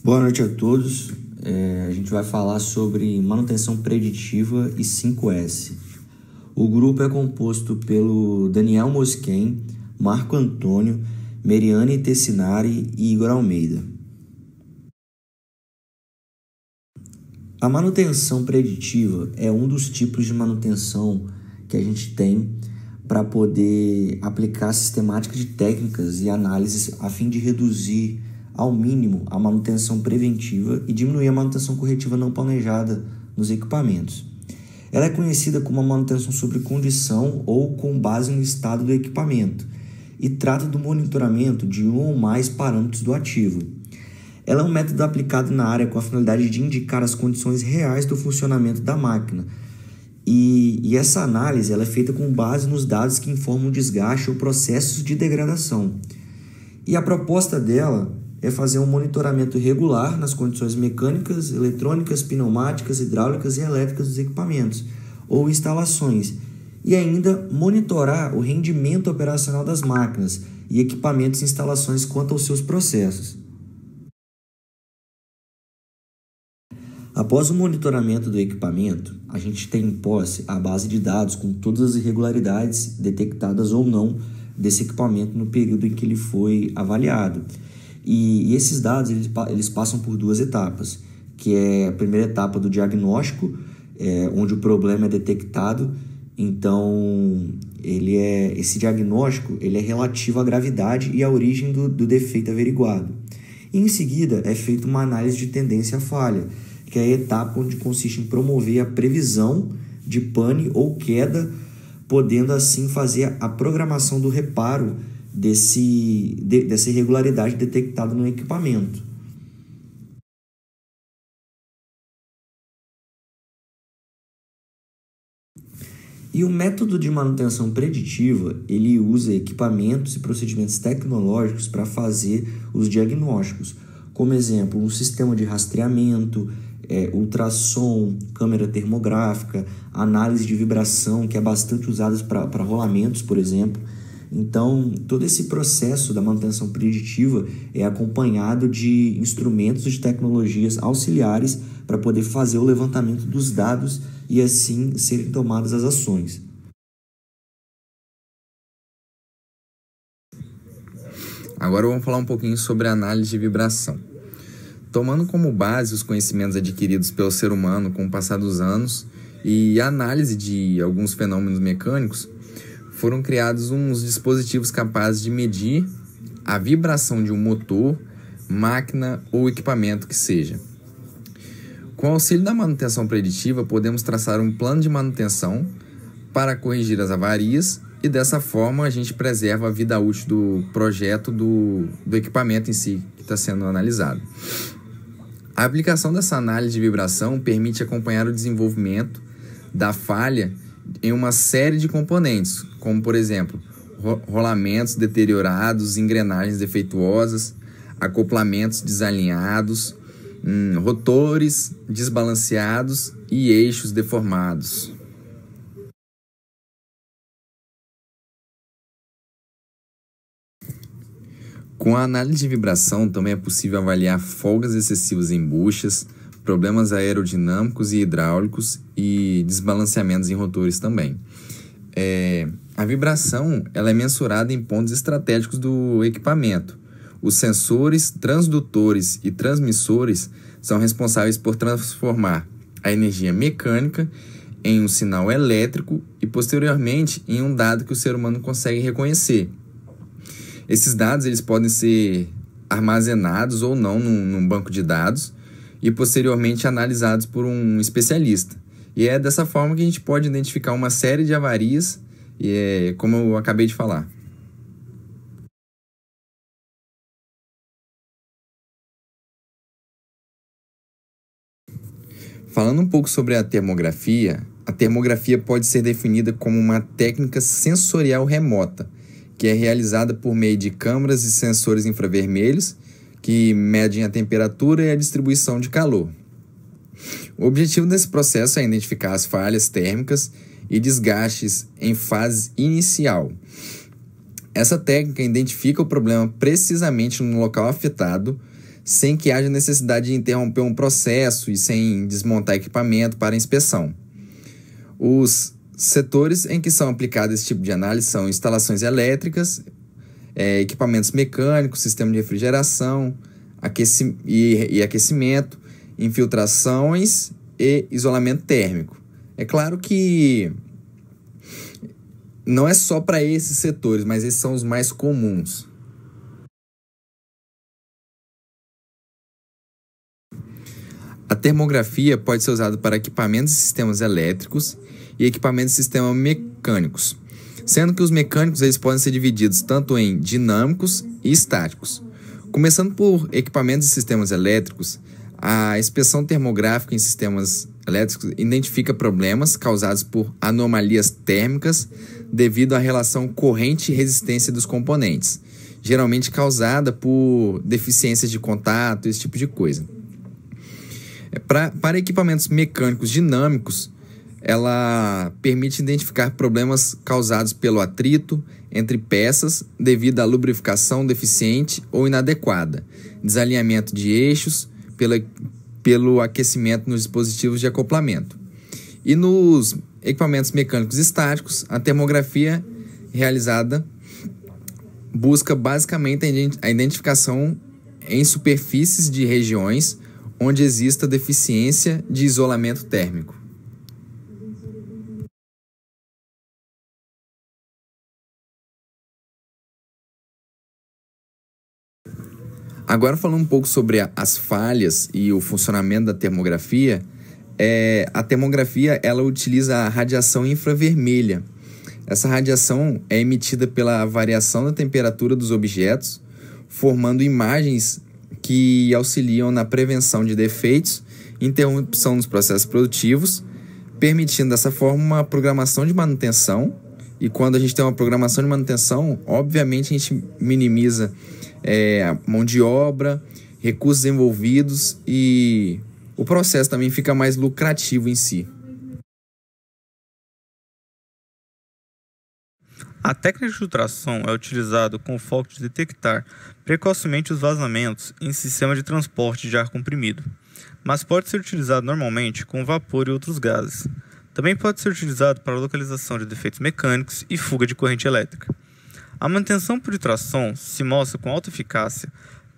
Boa noite a todos. A gente vai falar sobre manutenção preditiva e 5S. O grupo é composto pelo Daniel Mosquen, Marco Antônio, Meriane Tessinari e Igor Almeida. A manutenção preditiva é um dos tipos de manutenção que a gente tem para poder aplicar sistemática de técnicas e análises a fim de reduzir ao mínimo a manutenção preventiva e diminuir a manutenção corretiva não planejada nos equipamentos. Ela é conhecida como a manutenção sob condição ou com base no estado do equipamento e trata do monitoramento de um ou mais parâmetros do ativo. Ela é um método aplicado na área com a finalidade de indicar as condições reais do funcionamento da máquina. E essa análise ela é feita com base nos dados que informam o desgaste ou processos de degradação. E a proposta dela é fazer um monitoramento regular nas condições mecânicas, eletrônicas, pneumáticas, hidráulicas e elétricas dos equipamentos ou instalações, e ainda monitorar o rendimento operacional das máquinas e equipamentos e instalações quanto aos seus processos. Após o monitoramento do equipamento, a gente tem em posse a base de dados com todas as irregularidades detectadas ou não desse equipamento no período em que ele foi avaliado. E esses dados eles passam por duas etapas, que é a primeira etapa do diagnóstico, onde o problema é detectado. Então, esse diagnóstico ele é relativo à gravidade e à origem do defeito averiguado. E, em seguida, é feita uma análise de tendência à falha, que é a etapa onde consiste em promover a previsão de pane ou queda, podendo assim fazer a programação do reparo dessa irregularidade detectada no equipamento. E o método de manutenção preditiva, ele usa equipamentos e procedimentos tecnológicos para fazer os diagnósticos, como exemplo, um sistema de rastreamento, ultrassom, câmera termográfica, análise de vibração, que é bastante usada para rolamentos, por exemplo. Então, todo esse processo da manutenção preditiva é acompanhado de instrumentos de tecnologias auxiliares para poder fazer o levantamento dos dados e assim serem tomadas as ações. Agora vamos falar um pouquinho sobre a análise de vibração. Tomando como base os conhecimentos adquiridos pelo ser humano com o passar dos anos e a análise de alguns fenômenos mecânicos, foram criados uns dispositivos capazes de medir a vibração de um motor, máquina ou equipamento que seja. Com o auxílio da manutenção preditiva, podemos traçar um plano de manutenção para corrigir as avarias e dessa forma a gente preserva a vida útil do projeto do equipamento em si que está sendo analisado. A aplicação dessa análise de vibração permite acompanhar o desenvolvimento da falha em uma série de componentes, como por exemplo, rolamentos deteriorados, engrenagens defeituosas, acoplamentos desalinhados, rotores desbalanceados e eixos deformados. Com a análise de vibração também é possível avaliar folgas excessivas em buchas, problemas aerodinâmicos e hidráulicos e desbalanceamentos em rotores também. A vibração ela é mensurada em pontos estratégicos do equipamento. Os sensores, transdutores e transmissores são responsáveis por transformar a energia mecânica em um sinal elétrico e, posteriormente, em um dado que o ser humano consegue reconhecer. Esses dados eles podem ser armazenados ou não num banco de dados e, posteriormente, analisados por um especialista. E é dessa forma que a gente pode identificar uma série de avarias, como eu acabei de falar. Falando um pouco sobre a termografia pode ser definida como uma técnica sensorial remota, que é realizada por meio de câmaras e sensores infravermelhos que medem a temperatura e a distribuição de calor. O objetivo desse processo é identificar as falhas térmicas e desgastes em fase inicial. Essa técnica identifica o problema precisamente no local afetado, sem que haja necessidade de interromper um processo e sem desmontar equipamento para inspeção. Os setores em que são aplicados esse tipo de análise são instalações elétricas, equipamentos mecânicos, sistema de refrigeração, aquecimento, infiltrações e isolamento térmico. É claro que não é só para esses setores, mas esses são os mais comuns. A termografia pode ser usada para equipamentos e sistemas elétricos e equipamentos e sistemas mecânicos, sendo que os mecânicos eles podem ser divididos tanto em dinâmicos e estáticos. Começando por equipamentos e sistemas elétricos, a inspeção termográfica em sistemas elétricos identifica problemas causados por anomalias térmicas devido à relação corrente e resistência dos componentes, geralmente causada por deficiências de contato, esse tipo de coisa. Para equipamentos mecânicos dinâmicos, ela permite identificar problemas causados pelo atrito entre peças devido à lubrificação deficiente ou inadequada, desalinhamento de eixos, pelo aquecimento nos dispositivos de acoplamento. E nos equipamentos mecânicos estáticos, a termografia realizada busca basicamente a identificação em superfícies de regiões onde exista deficiência de isolamento térmico. Agora, falando um pouco sobre as falhas e o funcionamento da termografia, a termografia ela utiliza a radiação infravermelha. Essa radiação é emitida pela variação da temperatura dos objetos, formando imagens que auxiliam na prevenção de defeitos e interrupção dos processos produtivos, permitindo dessa forma uma programação de manutenção. E quando a gente tem uma programação de manutenção, obviamente a gente minimiza a mão de obra, recursos envolvidos e o processo também fica mais lucrativo em si. A técnica de ultrassom é utilizada com o foco de detectar precocemente os vazamentos em sistema de transporte de ar comprimido, mas pode ser utilizado normalmente com vapor e outros gases. Também pode ser utilizado para a localização de defeitos mecânicos e fuga de corrente elétrica. A manutenção por ultrassom se mostra com alta eficácia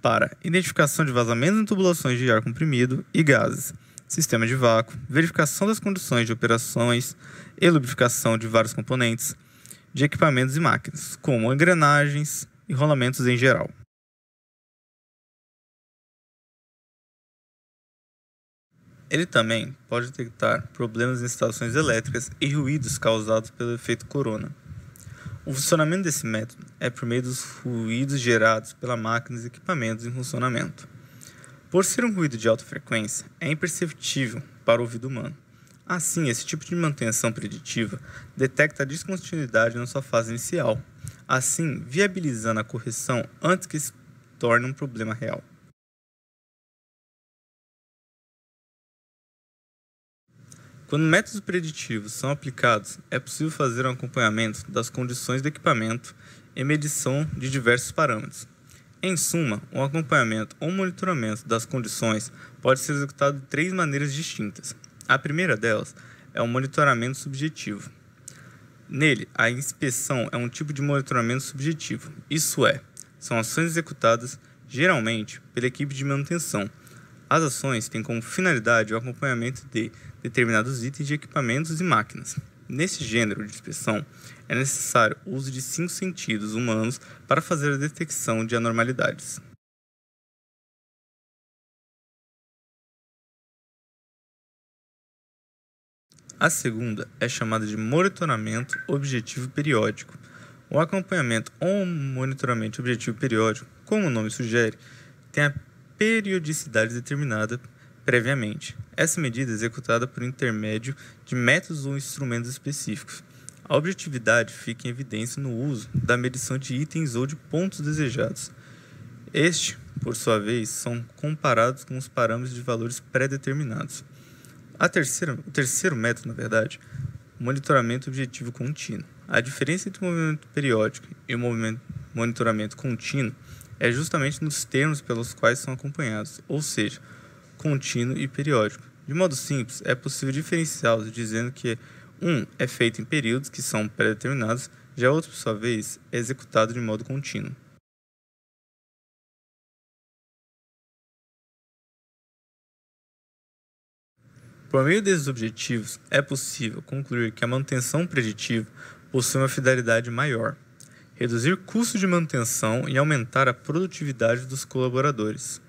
para identificação de vazamentos em tubulações de ar comprimido e gases, sistema de vácuo, verificação das condições de operações e lubrificação de vários componentes, de equipamentos e máquinas, como engrenagens e rolamentos em geral. Ele também pode detectar problemas em instalações elétricas e ruídos causados pelo efeito corona. O funcionamento desse método é por meio dos ruídos gerados pelas máquinas e equipamentos em funcionamento. Por ser um ruído de alta frequência, é imperceptível para o ouvido humano. Assim, esse tipo de manutenção preditiva detecta a descontinuidade na sua fase inicial, assim viabilizando a correção antes que se torne um problema real. Quando métodos preditivos são aplicados, é possível fazer um acompanhamento das condições do equipamento e medição de diversos parâmetros. Em suma, um acompanhamento ou monitoramento das condições pode ser executado de 3 maneiras distintas. A primeira delas é o monitoramento subjetivo. Nele, a inspeção é um tipo de monitoramento subjetivo, isso é, são ações executadas geralmente pela equipe de manutenção. As ações têm como finalidade o acompanhamento de determinados itens de equipamentos e máquinas. Nesse gênero de inspeção, é necessário o uso de 5 sentidos humanos para fazer a detecção de anormalidades. A segunda é chamada de monitoramento objetivo periódico. O acompanhamento ou monitoramento objetivo periódico, como o nome sugere, tem a periodicidade determinada previamente. Essa medida é executada por intermédio de métodos ou instrumentos específicos. A objetividade fica em evidência no uso da medição de itens ou de pontos desejados. Este, por sua vez, são comparados com os parâmetros de valores pré-determinados. O terceiro método, o monitoramento objetivo contínuo. A diferença entre o movimento periódico e o movimento monitoramento contínuo, é justamente nos termos pelos quais são acompanhados, ou seja, contínuo e periódico. De modo simples, é possível diferenciá-los dizendo que um é feito em períodos que são pré-determinados, já outro, por sua vez, é executado de modo contínuo. Por meio desses objetivos, é possível concluir que a manutenção preditiva possui uma fidelidade maior, reduzir custos de manutenção e aumentar a produtividade dos colaboradores.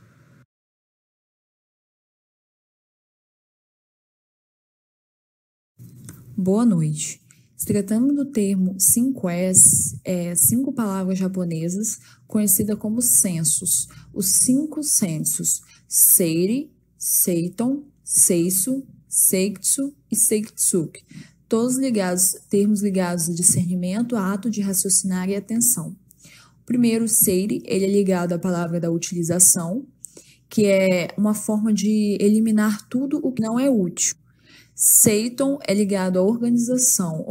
Boa noite. Se tratando do termo 5S, 5 palavras japonesas conhecidas como sensos. Os 5 sensos: seiri, seiton, seisu, seitsu e seitsuke. Todos termos ligados a discernimento, ato de raciocinar e atenção. O primeiro, seiri, ele é ligado à palavra da utilização, que é uma forma de eliminar tudo o que não é útil. Seiton é ligado à organização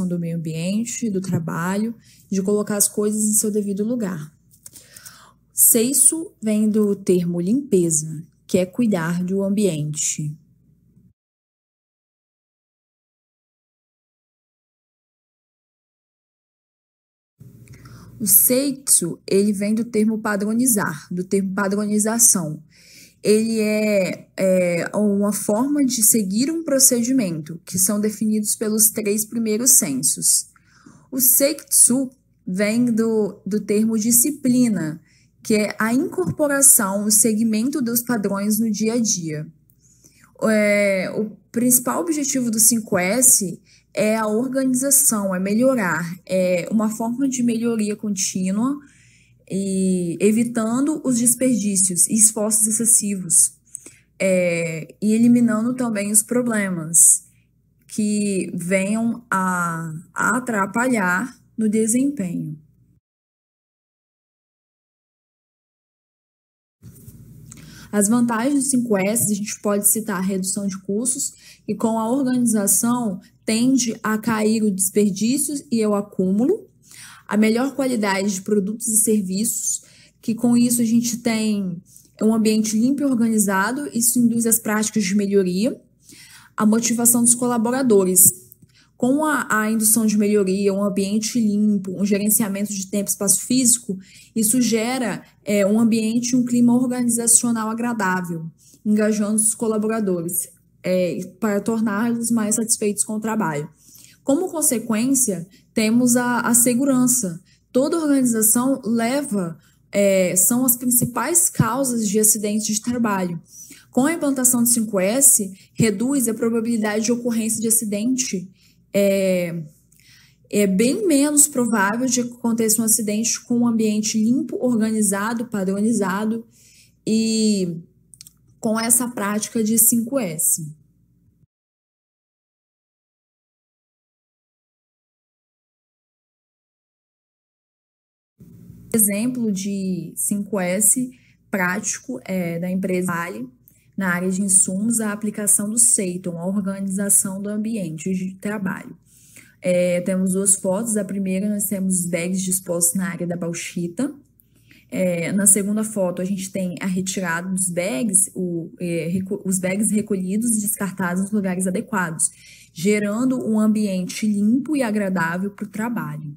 do meio ambiente, do trabalho, de colocar as coisas em seu devido lugar. Seisu vem do termo limpeza, que é cuidar do ambiente. O seitsu, ele vem do termo padronizar, do termo padronização. Ele é uma forma de seguir um procedimento, que são definidos pelos 3 primeiros sensos. O seitsu vem do termo disciplina, que é a incorporação, o seguimento dos padrões no dia a dia. O principal objetivo do 5S é a organização, é melhorar, é uma forma de melhoria contínua, e evitando os desperdícios e esforços excessivos, e eliminando também os problemas que venham a atrapalhar no desempenho. As vantagens do 5S, a gente pode citar a redução de custos, e com a organização tende a cair o desperdício e o acúmulo, a melhor qualidade de produtos e serviços, que com isso a gente tem um ambiente limpo e organizado, isso induz as práticas de melhoria, a motivação dos colaboradores. Com a indução de melhoria, um ambiente limpo, um gerenciamento de tempo e espaço físico, isso gera um ambiente e um clima organizacional agradável, engajando os colaboradores para torná-los mais satisfeitos com o trabalho. Como consequência, temos a segurança. Toda organização são as principais causas de acidentes de trabalho. Com a implantação do 5S, reduz a probabilidade de ocorrência de acidente. É bem menos provável de que aconteça um acidente com um ambiente limpo, organizado, padronizado e com essa prática de 5S. Exemplo de 5S prático da empresa Vale, na área de insumos, a aplicação do Seiton, a organização do ambiente de trabalho. Temos 2 fotos. A primeira, nós temos os bags dispostos na área da bauxita. Na segunda foto, a gente tem a retirada dos bags, os bags recolhidos e descartados nos lugares adequados, gerando um ambiente limpo e agradável para o trabalho.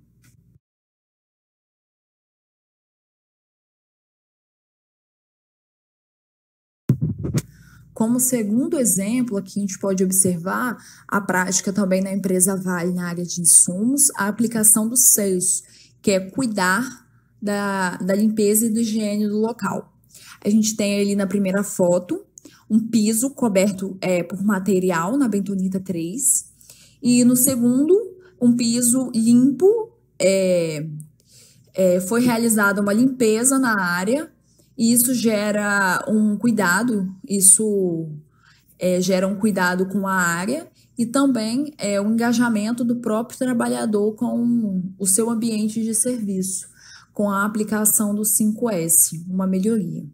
Como segundo exemplo, aqui a gente pode observar a prática também na empresa Vale, na área de insumos, a aplicação do SEIS, que é cuidar da limpeza e do higiene do local. A gente tem ali na primeira foto um piso coberto por material na bentonita 3, e no segundo, um piso limpo, foi realizada uma limpeza na área. E isso gera um cuidado, gera um cuidado com a área e também o engajamento do próprio trabalhador com o seu ambiente de serviço, com a aplicação do 5S, uma melhoria.